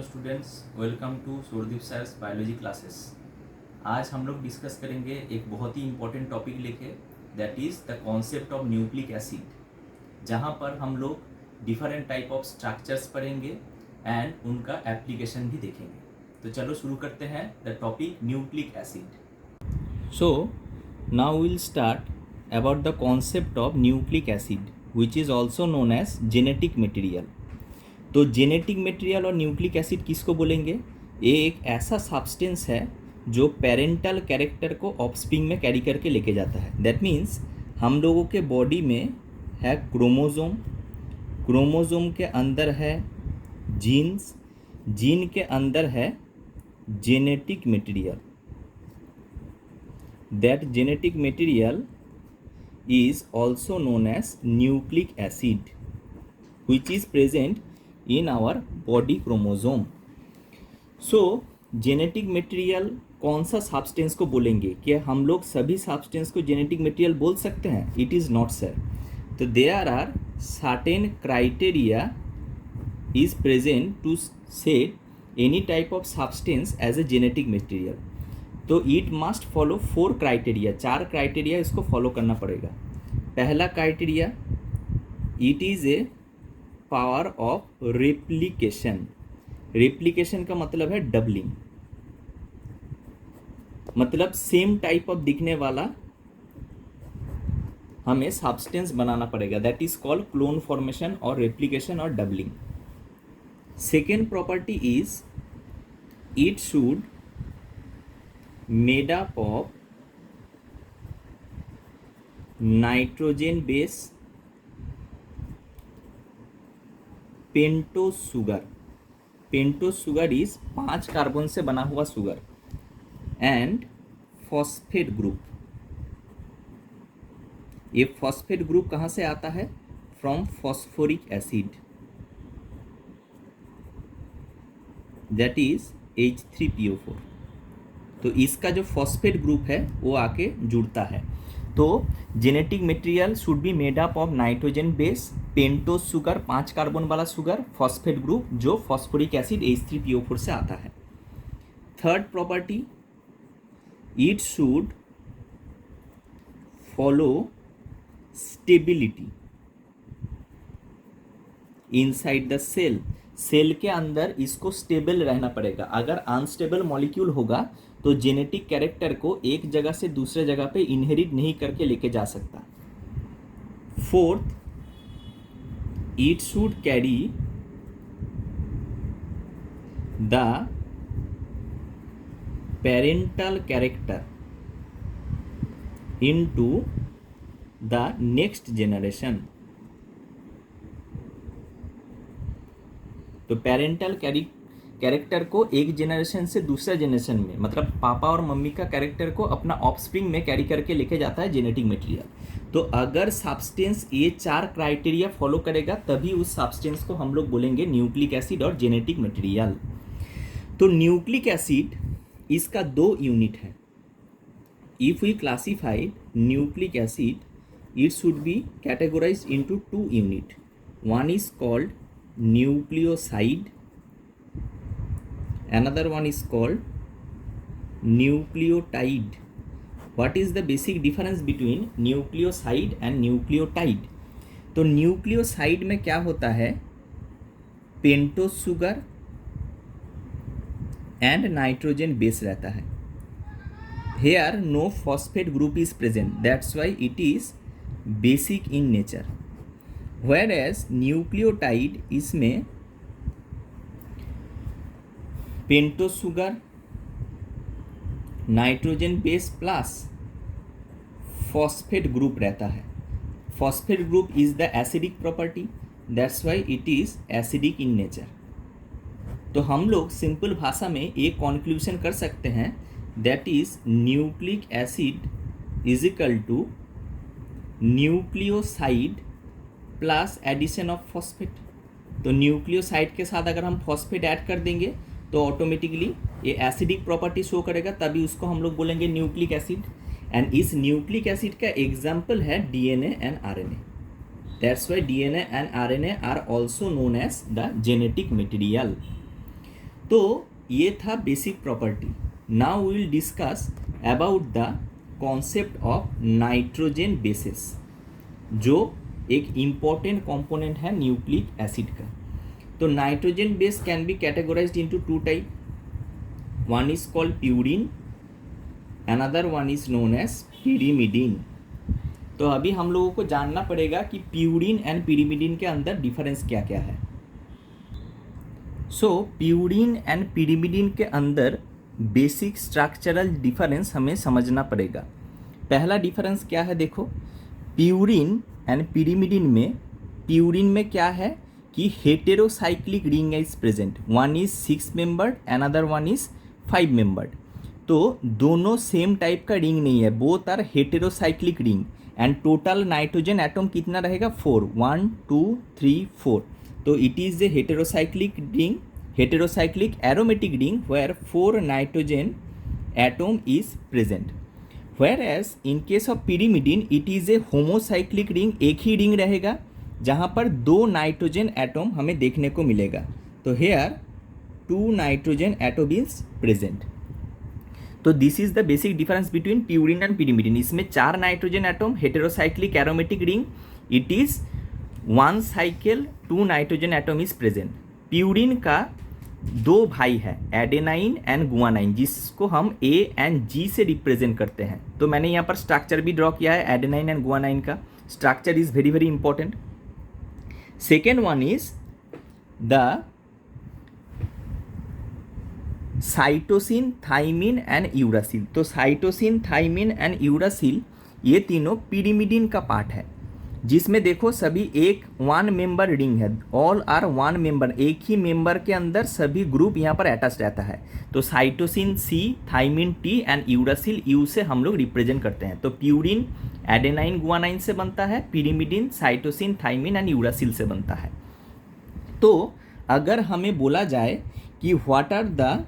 Students, welcome to Surdeep sir's biology classes. आज हम लोग डिस्कस करेंगे एक बहुत ही इम्पोर्टेंट टॉपिक लेके, that is the concept of nucleic acid, जहाँ पर हम लोग डिफरेंट टाइप ऑफ स्ट्रक्चर्स पढ़ेंगे एंड उनका एप्लीकेशन भी देखेंगे। तो चलो शुरू करते हैं the topic nucleic acid. So now will start about the concept of nucleic acid which is also known as genetic material. तो जेनेटिक मटेरियल और न्यूक्लिक एसिड किसको बोलेंगे? ये एक ऐसा सब्सटेंस है जो पेरेंटल कैरेक्टर को ऑफस्प्रिंग में कैरी करके लेके जाता है। दैट मीन्स हम लोगों के बॉडी में है क्रोमोसोम, क्रोमोसोम के अंदर है जीन्स, जीन के अंदर है genetic material. That genetic material is also known as nucleic acid which is present in our body chromosome. So genetic material कौन सा सब्सटेंस को बोलेंगे? क्या हम लोग सभी सब्सटेंस को जेनेटिक मटेरियल बोल सकते हैं? It is not sir. तो there are certain criteria is present to set any type of substance as a genetic material. तो it must follow 4 criteria, 4 criteria इसको फॉलो करना पड़ेगा। पहला criteria, it is a power of replication. Replication का मतलब है doubling, मतलब same type of दिखने वाला हमें सब्सटेंस बनाना पड़ेगा। That is called clone formation और रेप्लिकेशन और doubling. Second property is it should made up of nitrogen base pentose sugar. Pentose sugar is 5 carbon से बना हुआ शुगर एंड फॉस्फेट ग्रुप। ये फॉस्फेट ग्रुप कहाँ से आता है? From phosphoric acid, that is H3PO4। तो इसका जो फॉस्फेट ग्रुप है वो आके जुड़ता है। तो genetic material should be made up of nitrogen base, pentose sugar 5 carbon वाला शुगर, फॉस्फेट ग्रुप जो फॉस्फोरिक एसिड H3PO4 से आता है। Third property, it should follow stability inside the cell. Cell के अंदर इसको स्टेबल रहना पड़ेगा। अगर अनस्टेबल मॉलिक्यूल होगा तो जेनेटिक कैरेक्टर को एक जगह से दूसरे जगह पे इनहेरिट नहीं करके लेके जा सकता। Fourth, it should carry the parental character into the next generation. तो पेरेंटल कैरेक्टर को एक जनरेशन से दूसरे जनरेशन में, मतलब पापा और मम्मी का कैरेक्टर को अपना ऑफस्प्रिंग में कैरी करके लेके जाता है जेनेटिक मटेरियल। तो अगर सब्सटेंस ये 4 क्राइटेरिया फॉलो करेगा तभी उस सब्सटेंस को हम लोग बोलेंगे न्यूक्लिक एसिड और जेनेटिक मटेरियल। तो न्यूक्लिक एसिड इसका 2 यूनिट है। If we classified nucleic acid, it should be categorised into 2 unit. One is called nucleoside, another one is called nucleotide. What is the basic difference between nucleoside and nucleotide? तो nucleoside में क्या होता है? Pentose sugar and nitrogen base रहता है। Here no phosphate group is present, that's why it is basic in nature. Whereas nucleotide इसमें pentose sugar, nitrogen base plus phosphate group रहता है। Phosphate group is the acidic property, that's why it is acidic in nature. तो हम लोग simple भाषा में एक conclusion कर सकते हैं, that is nucleic acid is equal to nucleoside plus addition of phosphate. तो न्यूक्लियोसाइड के साथ अगर हम फॉस्फेट ऐड कर देंगे तो ऑटोमेटिकली ये एसिडिक प्रॉपर्टी शो करेगा, तभी उसको हम लोग बोलेंगे न्यूक्लिक एसिड। एंड इस न्यूक्लिक एसिड का एग्जाम्पल है DNA and RNA. That's why DNA and RNA are also known as the genetic material. तो ये था basic property. Now we will discuss about the concept of nitrogen bases, जो एक important component है nucleic acid का. तो nitrogen base can be categorised into two type. One is called purine, another one is known as pyrimidine. तो अभी हम लोगों को जानना पड़ेगा कि प्यूरिन एंड पिरिमिडिन के अंदर डिफरेंस क्या क्या है. सो प्यूरिन एंड पिरिमिडिन के अंदर बेसिक स्ट्रक्चरल डिफरेंस हमें समझना पड़ेगा. पहला डिफरेंस क्या है, देखो. प्यूरिन एंड पिरिमिडिन में क्या है कि heterocyclic ring is present. One is 6 membered, another one is 5 membered. तो दोनों सेम टाइप का रिंग नहीं है, both are heterocyclic ring. And total nitrogen atom कितना रहेगा, 4. 1 2 3 4. तो it is a heterocyclic ring, heterocyclic aromatic ring where 4 nitrogen atom is present. Whereas in case of pyrimidine it is a homocyclic ring, एक ही ring रहेगा जहाँ पर 2 nitrogen atom हमें देखने को मिलेगा. तो here 2 nitrogen atom is present. तो this is the basic difference between purine and pyrimidine. इसमें 4 nitrogen atom, heterocyclic aromatic ring, it is 1 cycle, 2 nitrogen atom is present. Purine का 2 भाई है, एडेनाइन एंड गुआनाइन, जिसको हम ए एंड जी से represent करते हैं. तो मैंने यहाँ पर स्ट्रक्चर भी ड्रॉ किया है एडेनाइन एंड गुआनाइन का. Structure is very very important. Second one is the cytosine, thymine and uracil. तो साइटोसिन, थाइमिन एंड यूरासिल ये तीनों पिरिमिडिन का पार्ट है, जिसमें देखो सभी एक 1 मेंबर रिंग है. ऑल आर 1 मेंबर, एक ही मेंबर के अंदर सभी ग्रुप यहाँ पर अटैच रहता है. तो cytosine C, thymine T and uracil U से हम लोग रिप्रेजेंट करते हैं. तो प्यूरिन एडेनाइन गुआनाइन से बनता है, pyrimidine cytosine, thymine and uracil से बनता है. तो अगर हमें बोला जाए कि what are the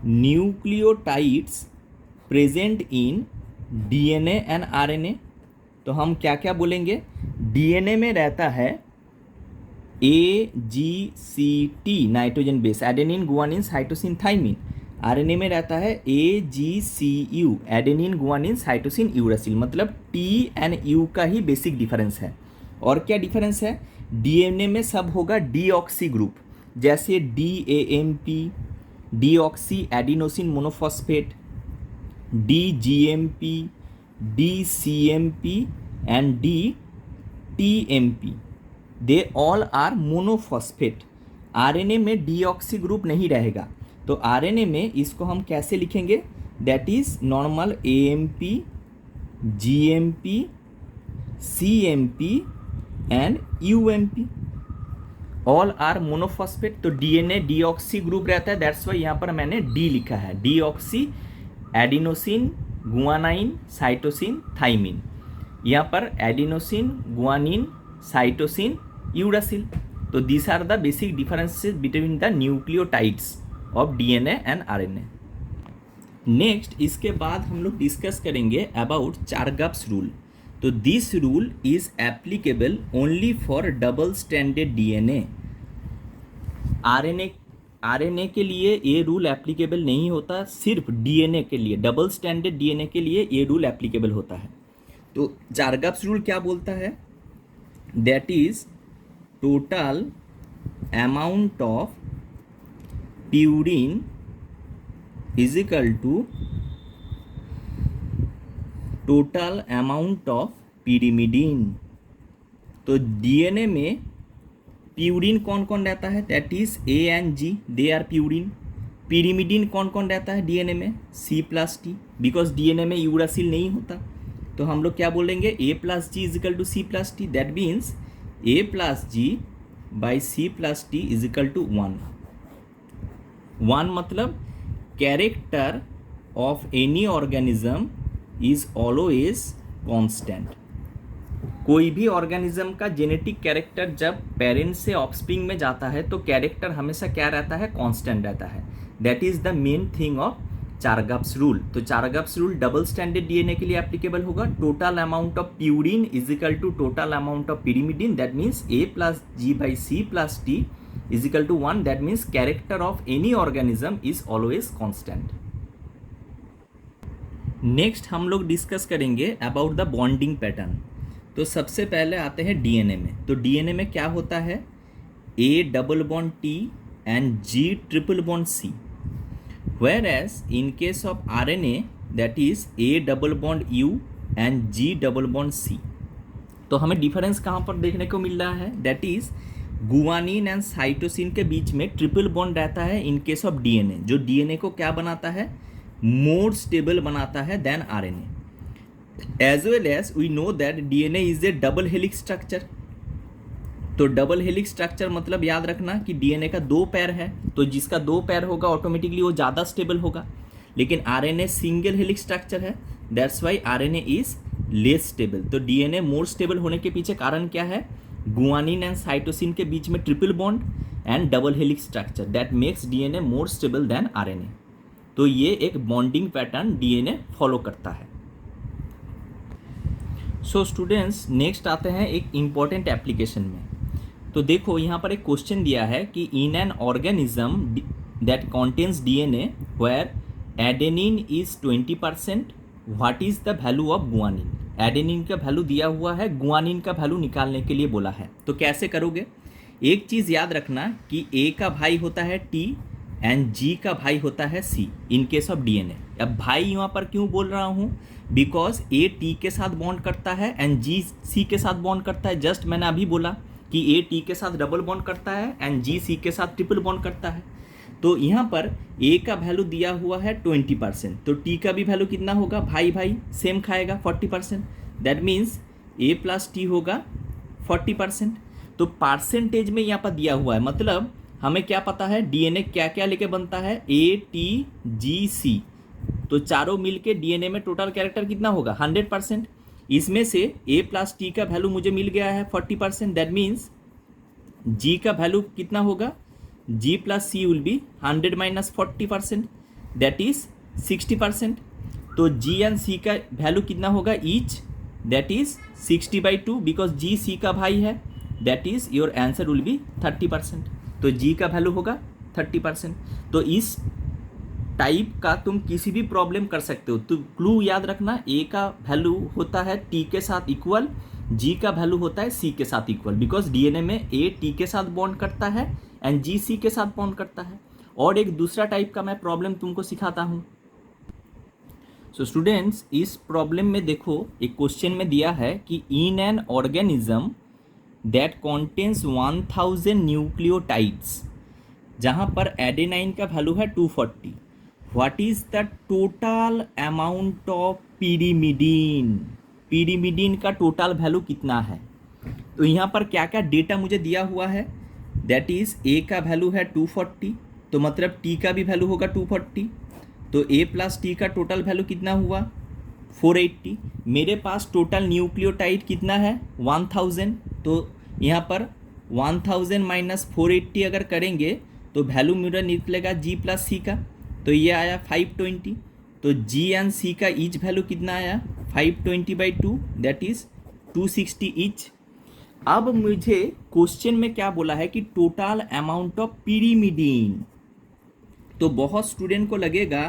nucleotides present in DNA and RNA, तो हम क्या क्या बोलेंगे. डीएनए में रहता है AGCT nitrogen base, adenine guanine cytosine thymine. RNA में रहता है AGCU adenine guanine cytosine uracil. मतलब T एंड U का ही बेसिक डिफरेंस है. और क्या डिफरेंस है, डीएनए में सब होगा डीऑक्सी ग्रुप, जैसे DAMP, deoxy adenosine monophosphate, DGMP, DCMP and DTMP. They all are monophosphate. RNA में डीऑक्सी ग्रुप नहीं रहेगा. तो RNA में इसको हम कैसे लिखेंगे, that is normal AMP, GMP, CMP and UMP. All are monophosphate. तो डीएनए डीऑक्सी ग्रुप रहता है, दैट्स वाई यहाँ पर मैंने डी लिखा है. Deoxy adenosine guanine cytosine thymine. यहाँ पर एडिनोसिन गुआनिन साइटोसिन यूरासिल. तो this are the basic differences between the nucleotides of DNA and RNA. Next इसके बाद हम लोग डिस्कस करेंगे अबाउट चारगाप्स रूल. तो this rule is applicable only for double stranded DNA. RNA के लिए ये रूल एप्लीकेबल नहीं होता, सिर्फ डीएनए के लिए, डबल स्टैंडर्ड डीएनए के लिए ये रूल एप्लीकेबल होता है. तो चारगाप्स रूल क्या बोलता है, that is total amount of purine is equal to total amount of pyrimidine. तो डीएनए में प्यूरिन कौन कौन रहता है, that is A and G, they are purine. Pyrimidine कौन कौन रहता है डीएनए में, C+T, बिकॉज डीएनए में यूरासिल नहीं होता. तो हम लोग क्या बोलेंगे, A+G is equal to C+T. That means A+G by C+T is equal to 1. 1 मतलब character of any organism is always constant. कोई भी ऑर्गेनिज्म का जेनेटिक कैरेक्टर जब पेरेंट्स से ऑफस्प्रिंग में जाता है तो कैरेक्टर हमेशा क्या रहता है, कांस्टेंट रहता है. That is the main thing of Chargaff's rule. तो Chargaff's rule double standard DNA के लिए एप्लीकेबल होगा. Total amount of purine is equal to total amount of pyrimidine. That means A+G by C+T is equal to 1, that means character of any organism is always constant. Next हम लोग discuss करेंगे about the bonding pattern. तो सबसे पहले आते हैं DNA में। तो डीएनए में क्या होता है, A double bond T and G triple bond C, whereas in case of RNA that is A double bond U and G double bond C. तो हमें डिफरेंस कहाँ पर देखने को मिल रहा है, that is guanine and cytosine के बीच में ट्रिपल बॉन्ड रहता है इन केस ऑफ डीएनए, जो डीएनए को क्या बनाता है, मोर स्टेबल बनाता है then RNA. As well as we know that DNA is A double helix structure. तो डबल हेलिक्स स्ट्रक्चर मतलब याद रखना कि डीएनए का 2 पैर है, तो जिसका 2 पैर होगा ऑटोमेटिकली वो ज़्यादा स्टेबल होगा। लेकिन आरएनए सिंगल हेलिक्स स्ट्रक्चर है, that's why RNA is less stable. तो डीएनए मोर स्टेबल होने के पीछे कारण क्या है, गुआनिन एंड साइटोसिन के बीच में triple bond and double helix structure that makes DNA more stable then RNA. तो ये एक बॉन्डिंग पैटर्न डीएनए फॉलो करता है। सो स्टूडेंट्स, नेक्स्ट आते हैं एक इम्पॉर्टेंट एप्लीकेशन में। तो देखो यहाँ पर एक क्वेश्चन दिया है कि in an organism that contains DNA where adenine is 20%, what is the value of guanine. Adenine का वैल्यू दिया हुआ है, गुआनिन का वैल्यू निकालने के लिए बोला है। तो कैसे करोगे, एक चीज़ याद रखना कि ए का भाई होता है टी एंड जी का भाई होता है सी इन केस ऑफ डीएनए। अब भाई यहाँ पर क्यों बोल रहा हूँ, बिकॉज ए टी के साथ बॉन्ड करता है एंड जी सी के साथ बॉन्ड करता है। जस्ट मैंने अभी बोला कि ए टी के साथ डबल बॉन्ड करता है एंड जी सी के साथ ट्रिपल बॉन्ड करता है। तो यहाँ पर ए का वैल्यू दिया हुआ है 20%, तो टी का भी वैल्यू कितना होगा, भाई भाई सेम खाएगा 40%, that means A plus T होगा 40%। तो परसेंटेज में यहाँ पर दिया हुआ है, मतलब हमें क्या पता है डीएनए क्या क्या लेके बनता है, ए टी जी सी। तो चारों मिलके डीएनए में टोटल कैरेक्टर कितना होगा, 100%। इसमें से ए प्लस टी का वैल्यू मुझे मिल गया है 40%, दैट मीन्स जी का वैल्यू कितना होगा, G plus C will be 100 minus 40%, that is 60%। तो जी एंड सी का वैल्यू कितना होगा each, that is 60/2, because G C का भाई है, that is your answer will be 30%। तो जी का वैल्यू होगा 30%। तो इस टाइप का तुम किसी भी प्रॉब्लम कर सकते हो। तो क्लू याद रखना, ए का वैल्यू होता है टी के साथ इक्वल, जी का वैल्यू होता है सी के साथ इक्वल, बिकॉज डीएनए में ए टी के साथ बॉन्ड करता है एंड जी सी के साथ बॉन्ड करता है। और एक दूसरा टाइप का मैं प्रॉब्लम तुमको सिखाता हूँ। सो स्टूडेंट्स, इस प्रॉब्लम में देखो एक क्वेश्चन में दिया है कि in an organism that contains 1000 nucleotides, जहाँ पर एडेनाइन का वैल्यू है 240, what is the total amount of pyrimidine. Pyrimidine का टोटल वैल्यू कितना है। तो यहाँ पर क्या क्या डेटा मुझे दिया हुआ है, दैट इज ए का वैल्यू है 240, तो मतलब टी का भी वैल्यू होगा 240। तो ए प्लस टी का टोटल वैल्यू कितना हुआ 480। मेरे पास टोटल न्यूक्लियोटाइड कितना है 1000, तो यहाँ पर 1000 माइनस 480 अगर करेंगे तो वैल्यू मेरा निकलेगा जी प्लस सी का, तो ये आया 520। तो जी एंड सी का ईच वैल्यू कितना आया 520/2, दैट इज 260 ईच। अब मुझे क्वेश्चन में क्या बोला है कि टोटल अमाउंट ऑफ पीरिमिडीन। तो बहुत स्टूडेंट को लगेगा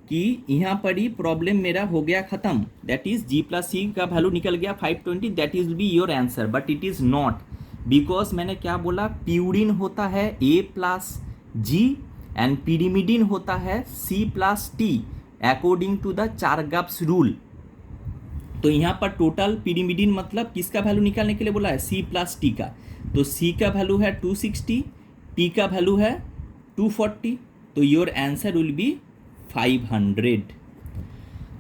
कि यहाँ पर ही प्रॉब्लम मेरा हो गया ख़त्म, that is G plus C का वैल्यू निकल गया 520, that is B your answer, but it is not, because मैंने क्या बोला, प्यूरिन होता है A plus G and pyrimidine होता है C plus T according to the Chargaff's rule. तो यहाँ पर टोटल पीरिमिडीन मतलब किसका वैल्यू निकालने के लिए बोला है, सी प्लस टी का। तो सी का वैल्यू है 260, टी का वैल्यू है 240, तो योर आंसर विल बी 500।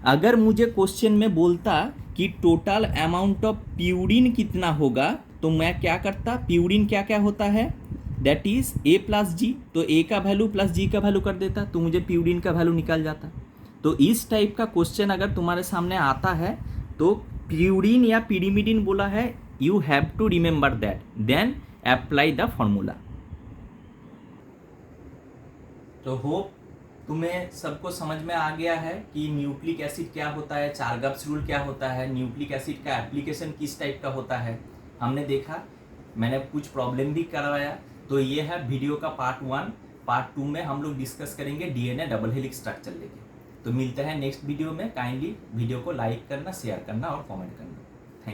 अगर मुझे क्वेश्चन में बोलता कि टोटल अमाउंट ऑफ प्यूरिन कितना होगा, तो मैं क्या करता, प्यूरिन क्या क्या होता है, दैट इज ए प्लस जी, तो ए का वैल्यू प्लस जी का वैल्यू कर देता, तो मुझे प्यूरिन का वैल्यू निकल जाता। तो इस टाइप का क्वेश्चन अगर तुम्हारे सामने आता है तो प्यूरिन या पीरिमिडीन बोला है, you have to remember that, then apply the formula. तो होप तुम्हें सबको समझ में आ गया है कि न्यूक्लिक एसिड क्या होता है, चारगाप्स रूल क्या होता है, न्यूक्लिक एसिड का एप्लीकेशन किस टाइप का होता है। हमने देखा, मैंने कुछ प्रॉब्लम भी करवाया तो ये है वीडियो का पार्ट 1। पार्ट 2 में हम लोग डिस्कस करेंगे डीएनए डबल हेलिक्स स्ट्रक्चर लेके। तो मिलते हैं नेक्स्ट वीडियो में। काइंडली वीडियो को लाइक करना, शेयर करना और कमेंट करना।